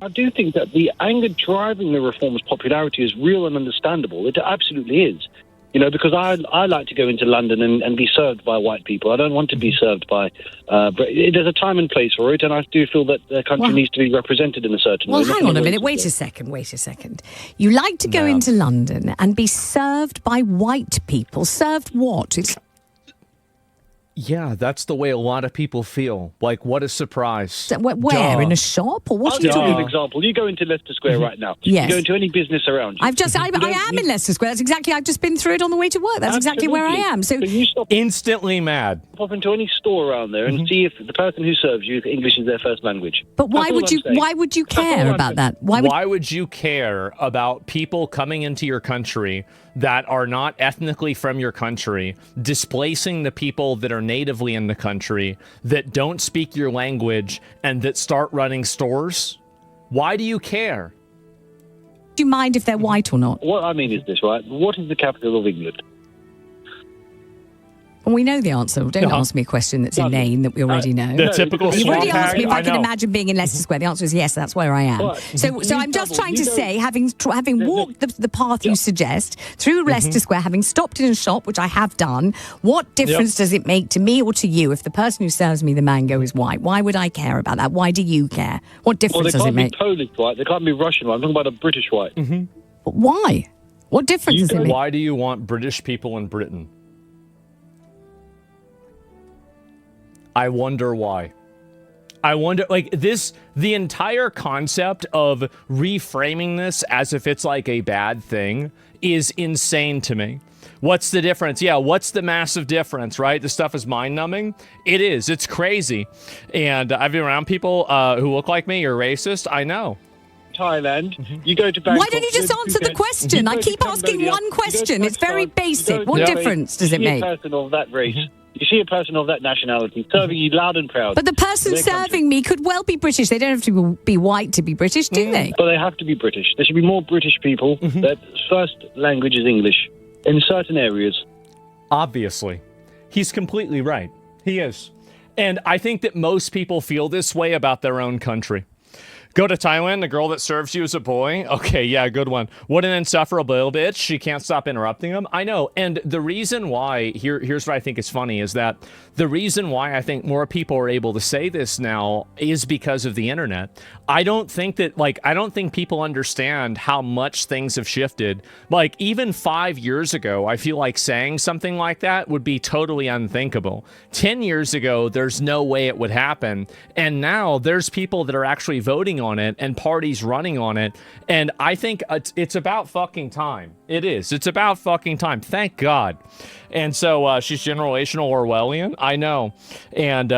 I do think that the anger driving the reform's popularity is real and understandable. It absolutely is. You know, because I like to go into London and be served by white people. I don't want to be served by... but there's a time and place for it, and I do feel that the country needs to be represented in a certain way. Well, hang on a minute. Wait a second. You like to go into London and be served by white people. Served what? Yeah, that's the way a lot of people feel. Like, what a surprise. So, where? In a shop? Or what I'll are you give you talking an example. You go into Leicester Square right now. Yes. You go into any business around you. I am in Leicester Square. That's exactly, I've just been through it on the way to work. That's exactly where I am. So you stop, instantly mad. Pop into any store around there and see if the person who serves you, if English is their first language. But why would you care about that? Why would you care about people coming into your country that are not ethnically from your country, displacing the people that are natively in the country, that don't speak your language, and that start running stores? Why do you care? Do you mind if they're white or not? What I mean is this, right? What is the capital of England? Well, we know the answer. Don't ask me a question that's inane that we already know. The typical You've already swamp asked me if I can know. imagine being in Leicester Square. The answer is yes, that's where I am. Right. So I'm just trying to say, having walked the path you suggest through Leicester Square, having stopped in a shop, which I have done, what difference does it make to me or to you if the person who serves me the mango is white? Why would I care about that? Why do you care? What difference does it make? They can't be Polish white. They can't be Russian white. I'm talking about a British white. But why? What difference does it make? Why do you want British people in Britain? I wonder why. I wonder, like, the entire concept of reframing this as if it's like a bad thing is insane to me. What's the difference? Yeah, what's the massive difference, right? This stuff is mind-numbing. It is. It's crazy. And I've been around people who look like me or racist. I know. Thailand, you go to Bangkok. Why don't you just answer the question? I keep asking one question. It's very basic. What difference does it make? You see a person of that race. You see a person of that nationality serving you loud and proud. But the person serving me could well be British. They don't have to be white to be British, do they? But they have to be British. There should be more British people. Their first language is English in certain areas. Obviously. He's completely right. He is. And I think that most people feel this way about their own country. Go to Thailand, the girl that serves you is a boy. Okay, yeah, good one. What an insufferable bitch. She can't stop interrupting him. I know. And the reason why, here's what I think is funny, is that the reason why I think more people are able to say this now is because of the internet. I don't think people understand how much things have shifted. Like, even 5 years ago, I feel like saying something like that would be totally unthinkable. 10 years ago, there's no way it would happen. And now there's people that are actually voting on it and parties running on it. And I think it's about fucking time. It is. It's about fucking time. Thank God. And so she's generational Orwellian. I know. And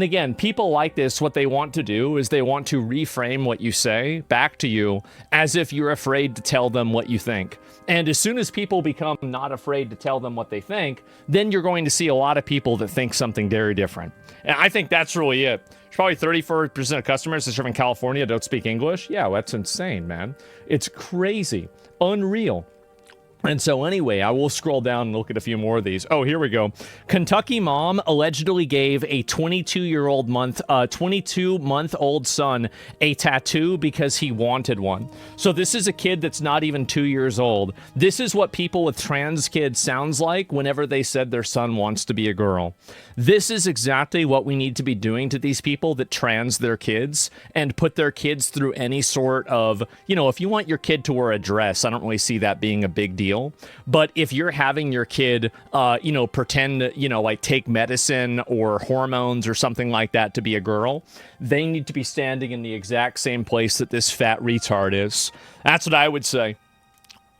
again, people like this, what they want to do is they want to reframe what you say back to you as if you're afraid to tell them what you think. And as soon as people become not afraid to tell them what they think, then you're going to see a lot of people that think something very different. And I think that's really it. Probably 34% of customers that serve in California don't speak English. Yeah, that's insane, man. It's crazy. Unreal. And so anyway, I will scroll down and look at a few more of these. Oh, here we go. Kentucky mom allegedly gave a 22-month-old son a tattoo because he wanted one. So this is a kid that's not even 2 years old. This is what people with trans kids sounds like whenever they said their son wants to be a girl. This is exactly what we need to be doing to these people that trans their kids and put their kids through any sort of, if you want your kid to wear a dress, I don't really see that being a big deal. But if you're having your kid, pretend, like take medicine or hormones or something like that to be a girl, they need to be standing in the exact same place that this fat retard is. That's what I would say.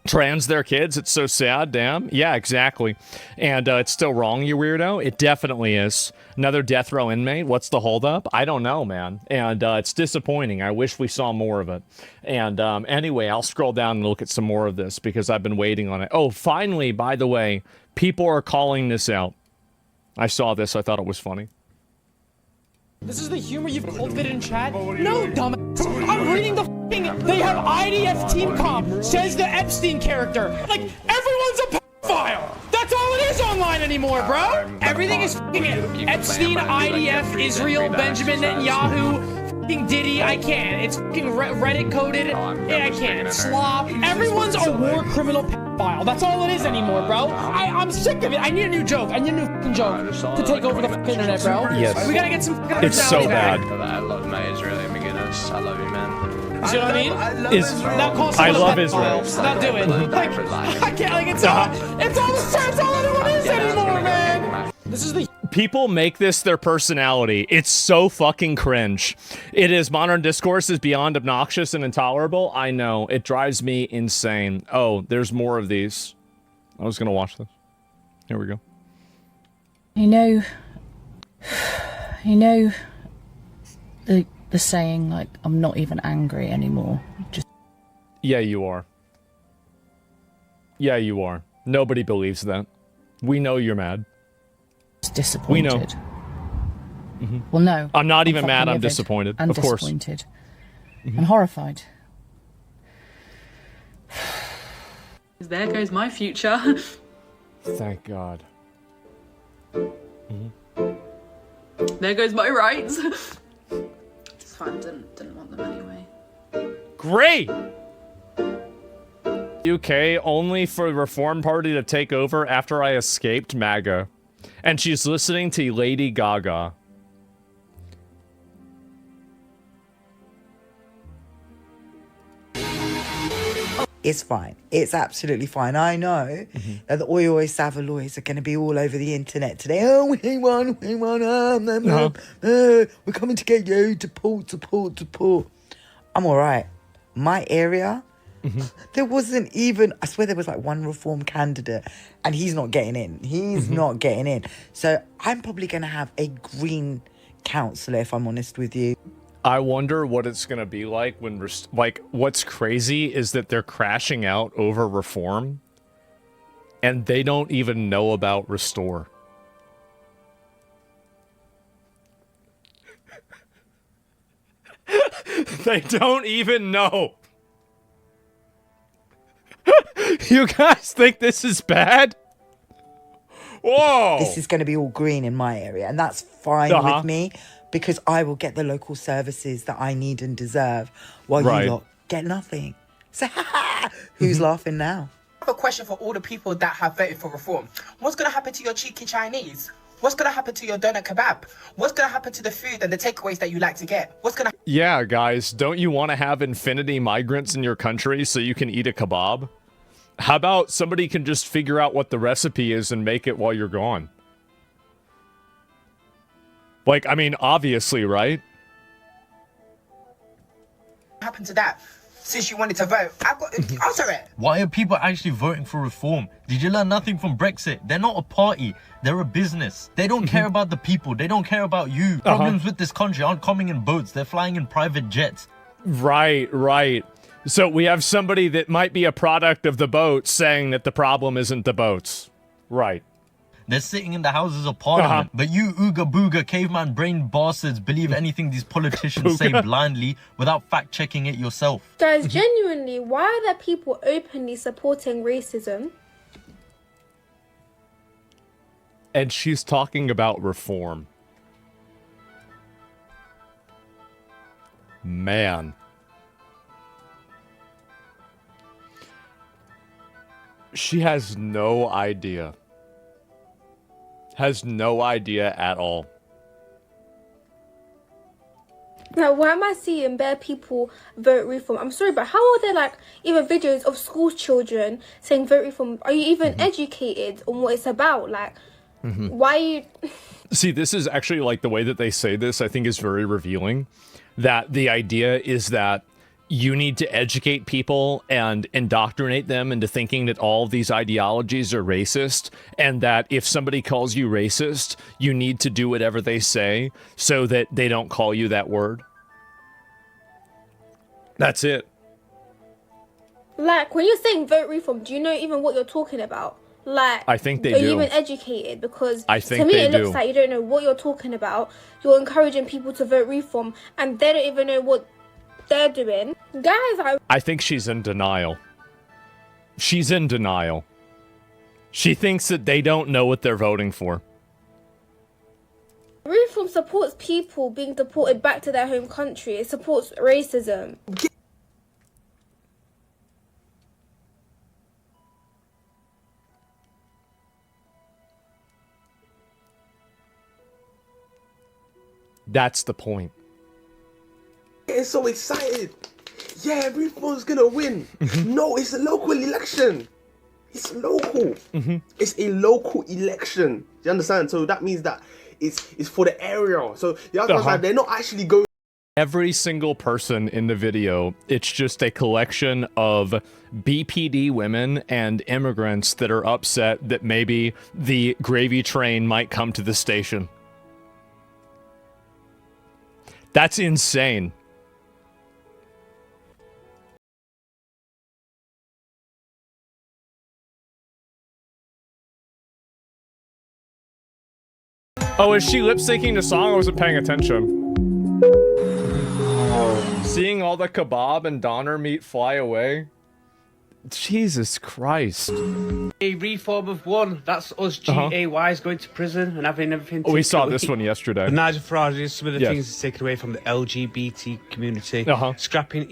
Trans their kids, it's so sad, damn. Yeah, exactly. And it's still wrong, you weirdo. It definitely is. Another death row inmate, what's the holdup? I don't know, man. And it's disappointing. I wish we saw more of it. And anyway, I'll scroll down and look at some more of this because I've been waiting on it. Oh, finally, by the way, people are calling this out. I saw this, I thought it was funny. This is the humor you've cultivated in chat? No, dumbass. I'm reading the f***ing... They have IDF team comp, says the Epstein character. Like, everyone's a pedophile. That's all it is online anymore, bro. Everything is f***ing Epstein, IDF, Israel, Benjamin Netanyahu, fucking Diddy, I can. It's fucking Reddit coded. Yeah, I can. Slop. Everyone's a war criminal pedophile. That's all it is anymore, bro. I'm sick of it. I need a new joke. I need a new fucking joke to take over the fucking internet, bro. Yes. We gotta get some fucking It's so bad. I love my Israeli McGinnis. I love you, man. You know what I mean? I love Israel. Not do it. Like, I can't, like, it's all anyone is anymore, man. This is the... People make this their personality. It's so fucking cringe. It is modern discourse is beyond obnoxious and intolerable. I know. It drives me insane. Oh, there's more of these. I was gonna watch this. Here we go. You know the saying, like, I'm not even angry anymore. Just Yeah, you are. Yeah, you are. Nobody believes that. We know you're mad. disappointed. We know. Well, no. I'm not even mad. I'm livid disappointed. and Of course. disappointed. And horrified. There goes my future. Thank God. There goes my rights. It's fine. Didn't want them anyway. Great! UK only for the Reform Party to take over after I escaped MAGA. And she's listening to Lady Gaga. It's fine. It's absolutely fine. I know that the Oi Oi Savaloys are going to be all over the internet today. Oh, we won, we're coming to get you, support. I'm all right. My area, there wasn't even, I swear there was like one Reform candidate and he's not getting in. He's not getting in. So I'm probably going to have a Green councillor, if I'm honest with you. I wonder what it's going to be like when, like, what's crazy is that they're crashing out over Reform and they don't even know about Restore. They don't even know. You guys think this is bad? Whoa! This is going to be all green in my area, and that's fine with me because I will get the local services that I need and deserve while you lot get nothing. So, who's laughing now? I have a question for all the people that have voted for Reform. What's going to happen to your cheeky Chinese? What's going to happen to your donut kebab? What's going to happen to the food and the takeaways that you like to get? What's going to... Yeah, guys, don't you want to have infinity migrants in your country so you can eat a kebab? How about somebody can just figure out what the recipe is and make it while you're gone? Like, I mean, obviously, right? What happened to that? Since you wanted to vote, I've got to answer it. Why are people actually voting for Reform? Did you learn nothing from Brexit? They're not a party. They're a business. They don't care about the people. They don't care about you. Problems with this country aren't coming in boats. They're flying in private jets. Right, right. So we have somebody that might be a product of the boat saying that the problem isn't the boats. Right. They're sitting in the Houses of Parliament. But you ooga booga caveman brain bastards believe anything these politicians say blindly without fact checking it yourself. Guys, genuinely, why are there people openly supporting racism? And she's talking about Reform. Man. She has no idea. Has no idea at all. Now, why am I seeing bare people vote Reform? I'm sorry, but how are there like even videos of school children saying vote Reform? Are you even educated on what it's about? Like, why are you... See, this is actually like the way that they say this, I think is very revealing. That the idea is that you need to educate people and indoctrinate them into thinking that all of these ideologies are racist, and that if somebody calls you racist, you need to do whatever they say so that they don't call you that word. That's it. Like, when you're saying vote Reform, do you know even what you're talking about? Like, I think they are do. you even educated? Because I think to me, they it looks do. like you don't know what you're talking about. You're encouraging people to vote Reform, and they don't even know what they're doing. Guys, I think she's in denial. She's in denial. She thinks that they don't know what they're voting for. Reform supports people being deported back to their home country. It supports racism. That's the point. Getting so excited. Yeah, everyone's gonna win. No, it's a local election. It's local. It's a local election. Do you understand? So that means that it's for the area. So the other side, they're not actually going. Every single person in the video, it's just a collection of BPD women and immigrants that are upset that maybe the gravy train might come to the station. That's insane. Oh, is she lip syncing the song? I wasn't paying attention. Seeing all the kebab and doner meat fly away. Jesus Christ. A reform of one. That's us GAYs going to prison and having everything. Oh, we saw this one yesterday. Nigel Farage is some of the things that's taken away from the LGBT community. Scrapping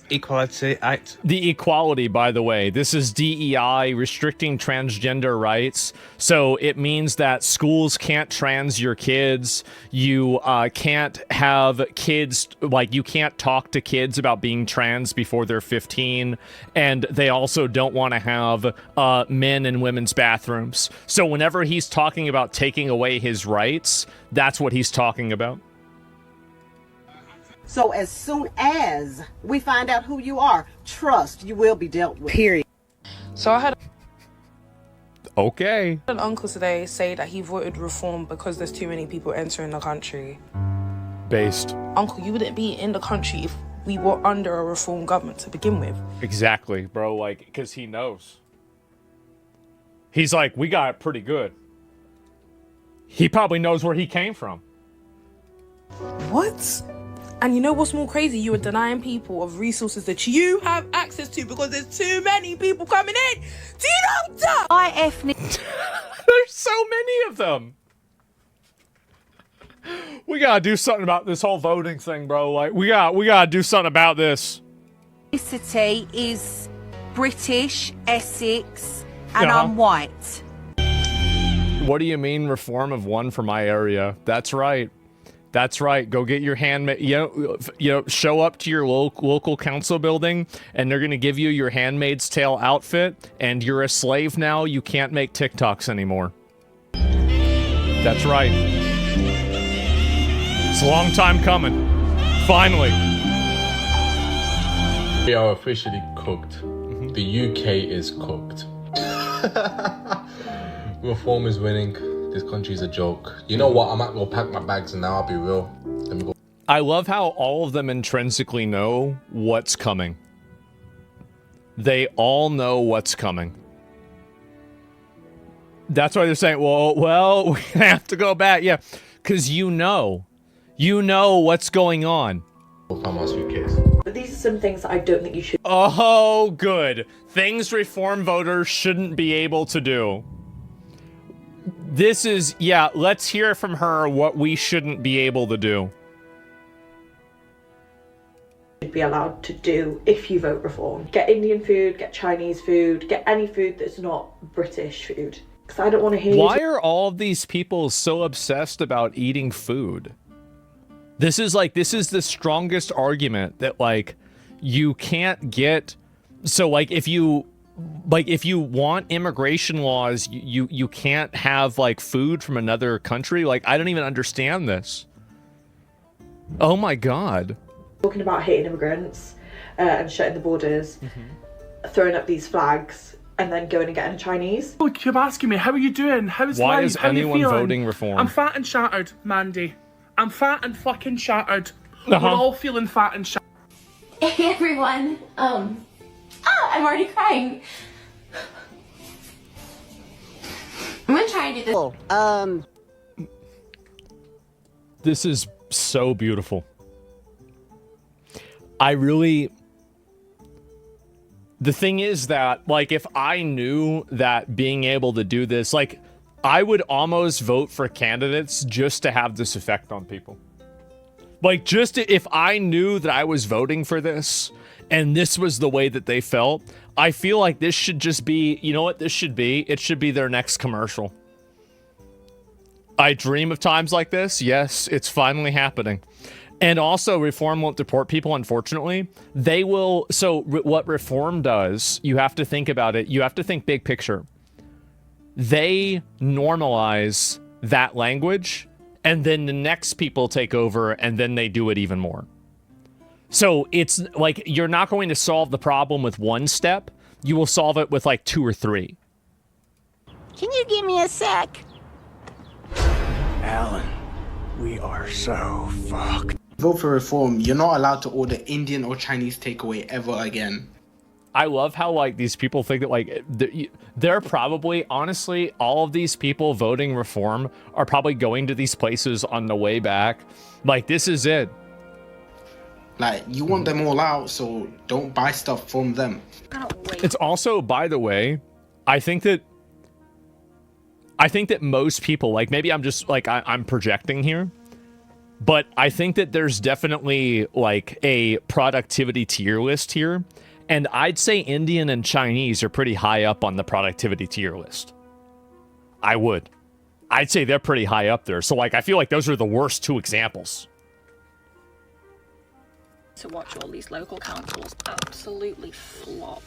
Equality Act. The equality, by the way, this is DEI, restricting transgender rights. So it means that schools can't trans your kids. You can't have kids, like you can't talk to kids about being trans before they're 15. And they also don't want to have men and women's bathrooms. So whenever he's talking about taking away his rights, that's what he's talking about. So as soon as we find out who you are, trust you will be dealt with. Period. So I had an uncle today say that he voted reform because there's too many people entering the country. Based. Uncle, you wouldn't be in the country if we were under a reform government to begin with. Exactly, bro. Like, because he knows. He's like, we got it pretty good. He probably knows where he came from. What? And you know what's more crazy? You are denying people of resources that you have access to because there's too many people coming in. Do you know that? There's so many of them. We gotta do something about this whole voting thing, bro. Like, we gotta do something about this. Ethnicity is British, Essex, and I'm white. What do you mean, reform of one for my area? That's right. That's right. Go get your handmaid. You know, show up to your local council building, and they're gonna give you your Handmaid's Tale outfit, and you're a slave now. You can't make TikToks anymore. That's right. It's a long time coming. Finally. We are officially cooked. The UK is cooked. Reform is winning. This country's a joke. You know what? I might go pack my bags and now I'll be real. Let me go. I love how all of them intrinsically know what's coming. They all know what's coming. That's why they're saying, well, we have to go back. Yeah, because you know what's going on. But these are some things that I don't think you should. Oh, good. Things reform voters shouldn't be able to do. This is, yeah, let's hear from her what we shouldn't be able to do. Be allowed to do if you vote reform. Get Indian food, get Chinese food, get any food that's not British food. Because I don't want to hear. Why are all of these people so obsessed about eating food? This is the strongest argument that, like, you can't get. So, like, if you want immigration laws, you can't have, like, food from another country. Like, I don't even understand this. Oh my god. Talking about hating immigrants and shutting the borders, throwing up these flags, and then going and getting a Chinese. Oh, keep asking me, how are you doing? How's Why life? is How anyone you feeling? voting reform? I'm fat and shattered, Mandy. I'm fat and fucking shattered. We're all feeling fat and shattered. Hey everyone, I'm already crying. I'm gonna try and do this. This is so beautiful. The thing is that, like, if I knew that being able to do this, like, I would almost vote for candidates just to have this effect on people. Like, just if I knew that I was voting for this and this was the way that they felt, I feel like this should just be, you know what this should be? It should be their next commercial. I dream of times like this. Yes, it's finally happening. And also, reform won't deport people, unfortunately. They will. So what reform does, you have to think about it. You have to think big picture. They normalize that language, and then the next people take over, and then they do it even more. So it's like you're not going to solve the problem with one step. You will solve it with like 2 or 3. Can you give me a sec? Alan, we are so fucked. Vote for reform. You're not allowed to order Indian or Chinese takeaway ever again. I love how, like, these people think that, like, they're probably, honestly, all of these people voting reform are probably going to these places on the way back. Like, this is it. Like, you want them all out, so don't buy stuff from them. It's also, by the way, I think that most people, like, maybe I'm just, like, I'm projecting here, but I think that there's definitely, like, a productivity tier list here. And I'd say Indian and Chinese are pretty high up on the productivity tier list. I would. I'd say they're pretty high up there. So, like, I feel like those are the worst 2 examples. To watch all these local councils absolutely flop.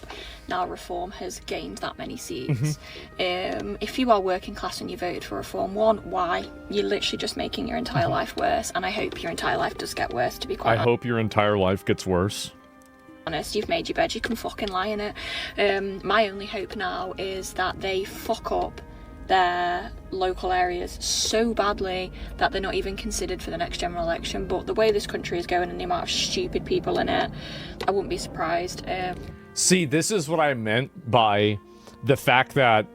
Now reform has gained that many seats. If you are working class and you voted for reform, one, why? You're literally just making your entire life worse, and I hope your entire life does get worse, to be quite honest. I hope your entire life gets worse. Honest, you've made your bed, you can fucking lie in it. My only hope now is that they fuck up their local areas so badly that they're not even considered for the next general election. But the way this country is going and the amount of stupid people in it, I wouldn't be surprised. See, this is what I meant by the fact that,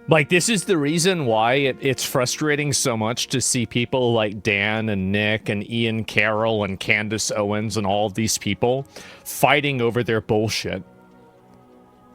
like, this is the reason why it's frustrating so much to see people like Dan and Nick and Ian Carroll and Candace Owens and all of these people fighting over their bullshit.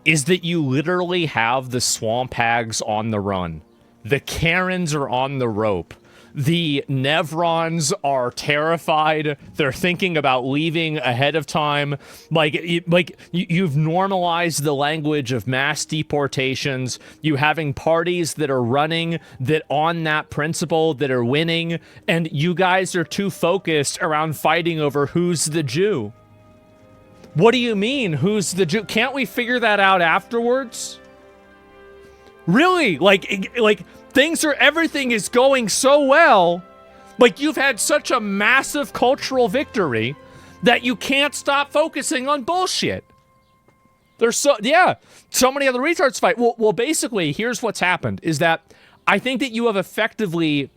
Is that you literally have the swamp hags on the run. The Karens are on the rope. The Nevrons are terrified. They're thinking about leaving ahead of time. You've normalized the language of mass deportations. You having parties that are running that on that principle that are winning, and you guys are too focused around fighting over who's the Jew. What do you mean, who's the Jew? Can't we figure that out afterwards? Really? Like everything is going so well. Like, you've had such a massive cultural victory that you can't stop focusing on bullshit. There's so many other retards fight. Well, basically, here's what's happened, is that I think that you have effectively,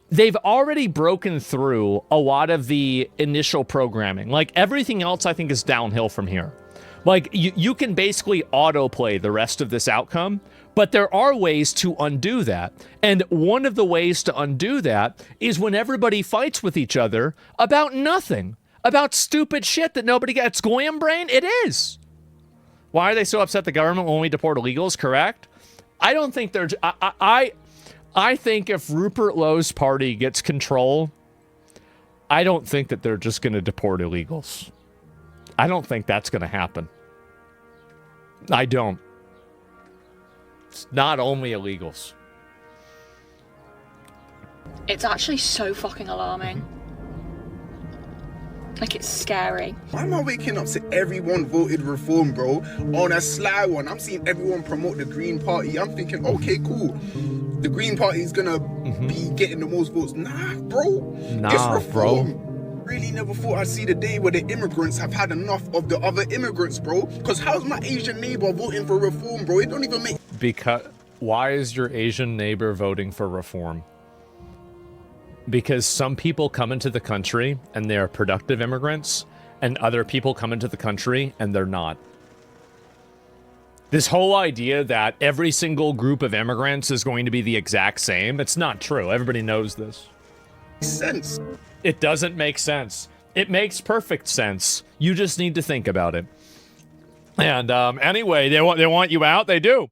they've already broken through a lot of the initial programming. Like, everything else I think is downhill from here. Like, you can basically autoplay the rest of this outcome, but there are ways to undo that. And one of the ways to undo that is when everybody fights with each other about nothing, about stupid shit that nobody gets. Goyim brain? It is. Why are they so upset the government will only deport illegals? Correct? I don't think they're... I think if Rupert Lowe's party gets control, I don't think that they're just going to deport illegals. I don't think that's going to happen. I don't. It's not only illegals. It's actually so fucking alarming. Like, it's scary. Why am I waking up to everyone voted reform, bro? On a sly one. I'm seeing everyone promote the Green Party. I'm thinking, okay, cool. The Green Party is gonna be getting the most votes. Nah, bro. It's reform. Bro. Really never thought I'd see the day where the immigrants have had enough of the other immigrants, bro. Because how's my Asian neighbor voting for reform, bro? It don't even make... Because why is your Asian neighbor voting for reform? Because some people come into the country and they're productive immigrants, and other people come into the country and they're not. This whole idea that every single group of immigrants is going to be the exact same, it's not true. Everybody knows this. Sense. It doesn't make sense. It makes perfect sense. You just need to think about it. And anyway, they want you out. They do.